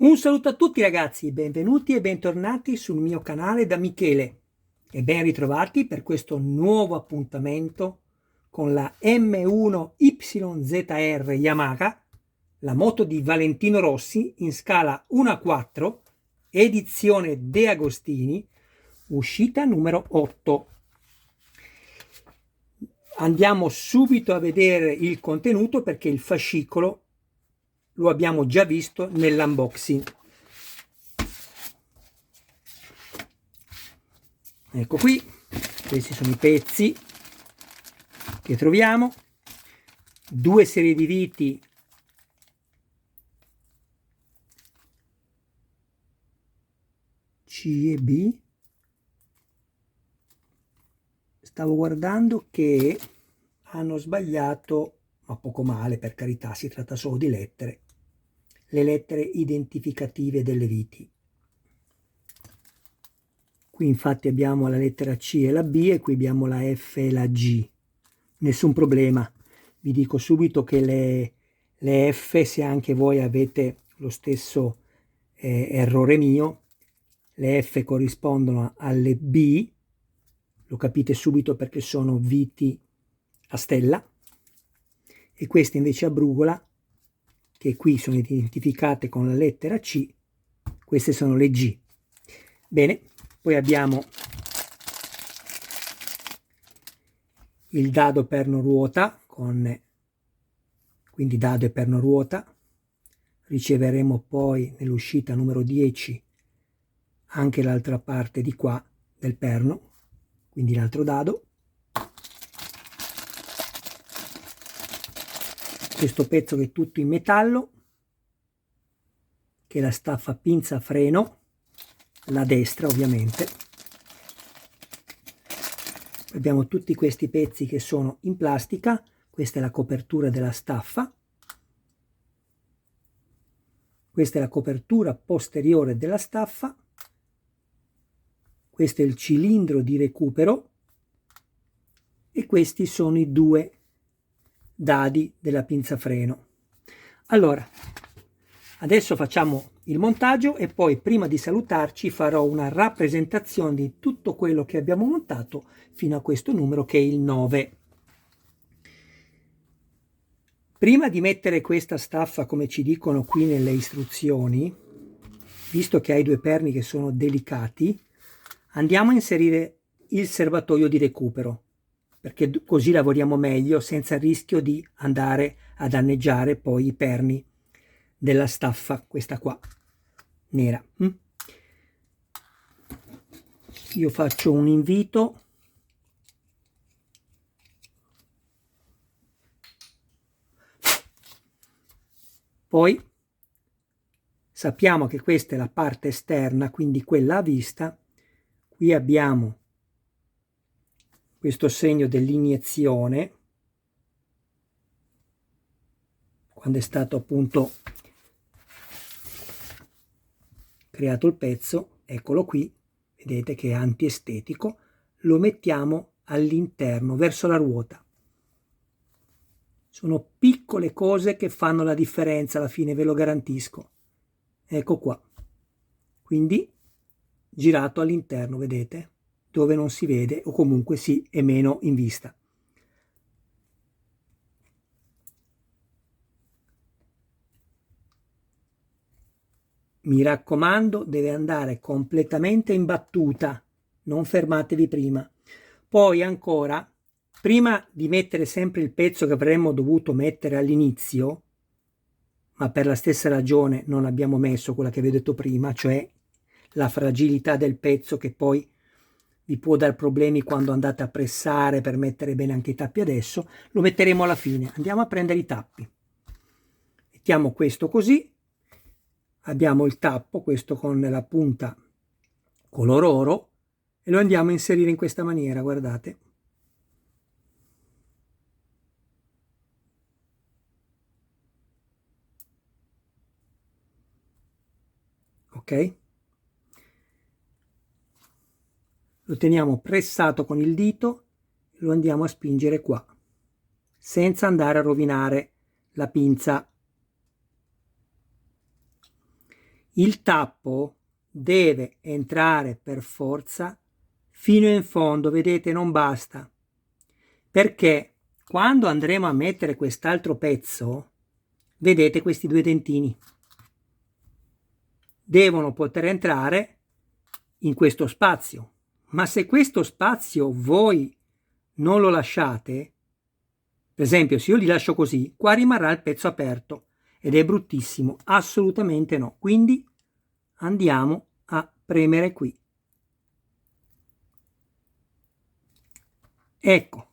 Un saluto a tutti ragazzi, benvenuti e bentornati sul mio canale da Michele e ben ritrovati per questo nuovo appuntamento con la M1YZR Yamaha, la moto di Valentino Rossi in scala 1/4, edizione De Agostini, uscita numero 8. Andiamo subito a vedere il contenuto perché il fascicolo lo abbiamo già visto nell'unboxing. Ecco qui, questi sono i pezzi che troviamo, due serie di viti C e B. Stavo guardando che hanno sbagliato, ma poco male, per carità, si tratta solo di lettere, le lettere identificative delle viti. Qui infatti abbiamo la lettera C e la B e qui abbiamo la F e la G. Nessun problema, vi dico subito che le F, se anche voi avete lo stesso errore mio, le F corrispondono alle B, lo capite subito perché sono viti a stella, e queste invece a brugola, che qui sono identificate con la lettera C, queste sono le G. Bene, poi abbiamo il dado perno ruota, quindi dado e perno ruota. Riceveremo poi nell'uscita numero 10 anche l'altra parte di qua del perno, quindi l'altro dado. Questo pezzo che è tutto in metallo, che è la staffa pinza freno, la destra ovviamente. Abbiamo tutti questi pezzi che sono in plastica, questa è la copertura della staffa, questa è la copertura posteriore della staffa, questo è il cilindro di recupero e questi sono i due dadi della pinza freno. Allora, adesso facciamo il montaggio e poi prima di salutarci farò una rappresentazione di tutto quello che abbiamo montato fino a questo numero che è il 9. Prima di mettere questa staffa, come ci dicono qui nelle istruzioni, visto che ha i due perni che sono delicati, andiamo a inserire il serbatoio di recupero, perché così lavoriamo meglio senza il rischio di andare a danneggiare poi i perni della staffa, questa qua, nera. Io faccio un invito. Poi sappiamo che questa è la parte esterna, quindi quella a vista. Qui abbiamo questo segno dell'iniezione, quando è stato appunto creato il pezzo, eccolo qui, vedete che è antiestetico, lo mettiamo all'interno, verso la ruota. Sono piccole cose che fanno la differenza alla fine, ve lo garantisco. Ecco qua, quindi girato all'interno, vedete? Dove non si vede o comunque sì, è meno in vista. Mi raccomando, deve andare completamente in battuta, non fermatevi prima. Poi ancora, prima di mettere sempre il pezzo che avremmo dovuto mettere all'inizio, ma per la stessa ragione non abbiamo messo quella che vi ho detto prima, cioè la fragilità del pezzo che poi vi può dar problemi quando andate a pressare per mettere bene anche i tappi adesso, lo metteremo alla fine. Andiamo a prendere i tappi. Mettiamo questo così, abbiamo il tappo, questo con la punta color oro, e lo andiamo a inserire in questa maniera, guardate. Ok? Lo teniamo pressato con il dito e lo andiamo a spingere qua, senza andare a rovinare la pinza. Il tappo deve entrare per forza fino in fondo, vedete, non basta, perché quando andremo a mettere quest'altro pezzo, vedete questi due dentini devono poter entrare in questo spazio, ma se questo spazio voi non lo lasciate, per esempio se io li lascio così, qua rimarrà il pezzo aperto ed è bruttissimo, assolutamente no. Quindi andiamo a premere qui. Ecco,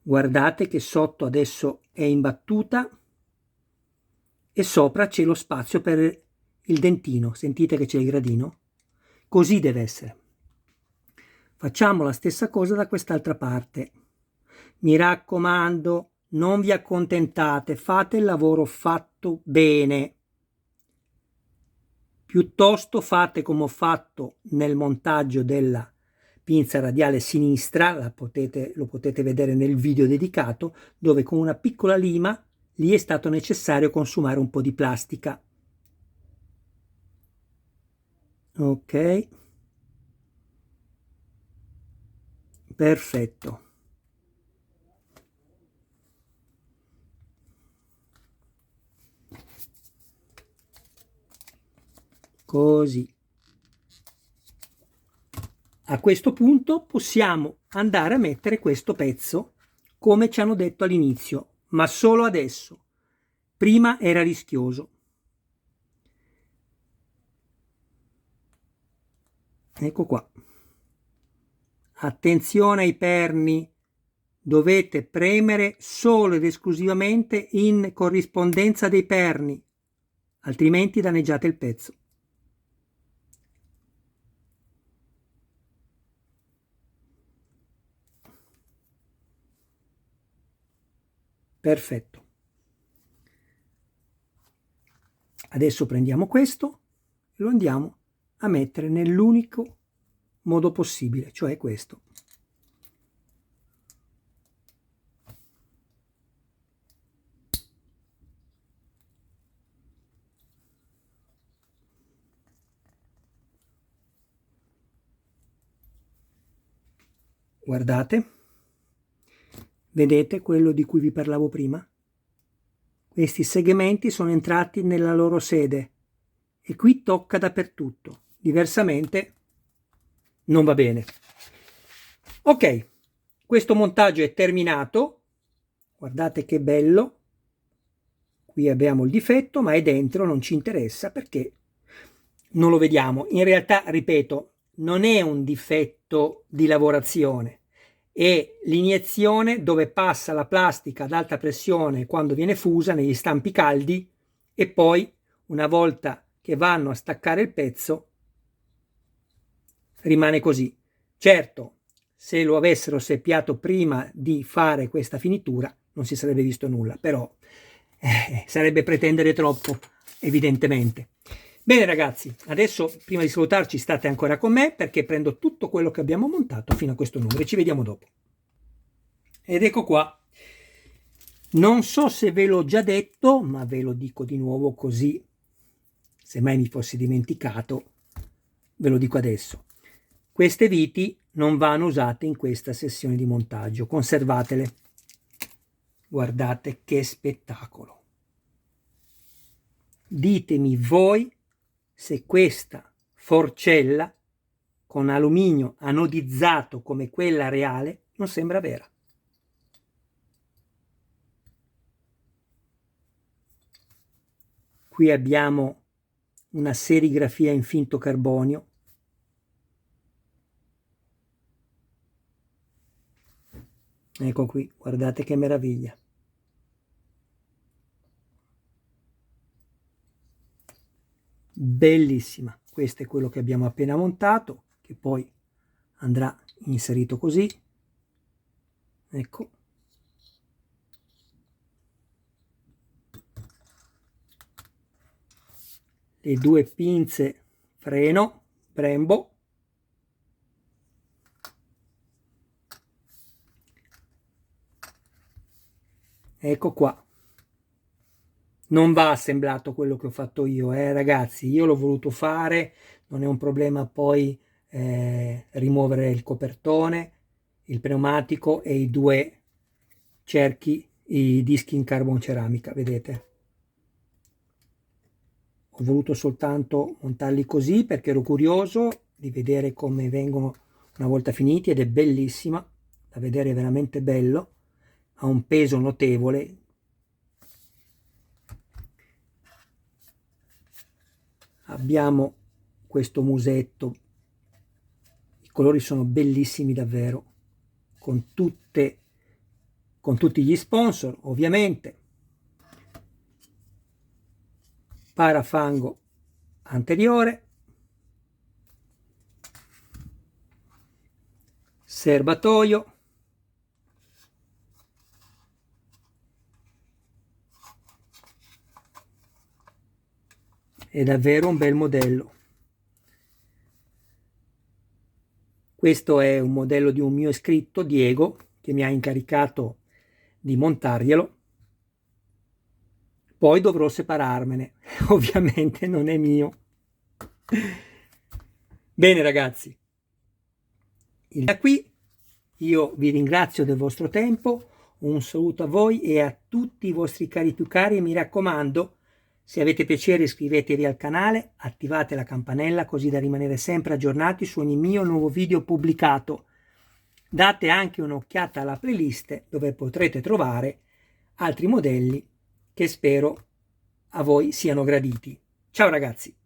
guardate che sotto adesso è imbattuta e sopra c'è lo spazio per il dentino. Sentite che c'è il gradino? Così deve essere. Facciamo la stessa cosa da quest'altra parte. Mi raccomando, non vi accontentate, fate il lavoro fatto bene. Piuttosto fate come ho fatto nel montaggio della pinza radiale sinistra, lo potete vedere nel video dedicato, dove con una piccola lima lì è stato necessario consumare un po' di plastica. Ok, perfetto. Così. A questo punto possiamo andare a mettere questo pezzo come ci hanno detto all'inizio, ma solo adesso. Prima era rischioso. Ecco qua. Attenzione ai perni, dovete premere solo ed esclusivamente in corrispondenza dei perni, altrimenti danneggiate il pezzo. Perfetto. Adesso prendiamo questo e lo andiamo a mettere nell'unico modo possibile, cioè questo. Guardate, vedete quello di cui vi parlavo prima? Questi segmenti sono entrati nella loro sede e qui tocca dappertutto, diversamente non va bene. Ok, questo montaggio è terminato, guardate che bello, qui abbiamo il difetto ma è dentro, non ci interessa perché non lo vediamo. In realtà, ripeto, non è un difetto di lavorazione, è l'iniezione dove passa la plastica ad alta pressione quando viene fusa negli stampi caldi e poi una volta che vanno a staccare il pezzo rimane così. Certo, se lo avessero seppiato prima di fare questa finitura non si sarebbe visto nulla, però sarebbe pretendere troppo, evidentemente. Bene ragazzi, adesso prima di salutarci state ancora con me perché prendo tutto quello che abbiamo montato fino a questo numero e ci vediamo dopo. Ed ecco qua. Non so se ve l'ho già detto, ma ve lo dico di nuovo così, se mai mi fossi dimenticato, ve lo dico adesso. Queste viti non vanno usate in questa sessione di montaggio, conservatele. Guardate che spettacolo. Ditemi voi se questa forcella con alluminio anodizzato come quella reale non sembra vera. Qui abbiamo una serigrafia in finto carbonio. Ecco qui, guardate che meraviglia. Bellissima. Questo è quello che abbiamo appena montato, che poi andrà inserito così. Ecco. Le due pinze freno Brembo. Ecco qua. Non va assemblato quello che ho fatto io, ragazzi, io l'ho voluto fare, non è un problema poi rimuovere il copertone, il pneumatico e i due cerchi, i dischi in carbon ceramica, vedete? Ho voluto soltanto montarli così perché ero curioso di vedere come vengono una volta finiti, ed è bellissima da vedere, veramente bello, ha un peso notevole. Abbiamo questo musetto, i colori sono bellissimi davvero, con tutti gli sponsor ovviamente, parafango anteriore, serbatoio, è davvero un bel modello. Questo è un modello di un mio iscritto, Diego, che mi ha incaricato di montarglielo. Poi dovrò separarmene, ovviamente non è mio. Bene ragazzi, da qui io vi ringrazio del vostro tempo, un saluto a voi e a tutti i vostri cari più cari, e mi raccomando, se avete piacere iscrivetevi al canale, attivate la campanella così da rimanere sempre aggiornati su ogni mio nuovo video pubblicato. Date anche un'occhiata alla playlist dove potrete trovare altri modelli che spero a voi siano graditi. Ciao ragazzi!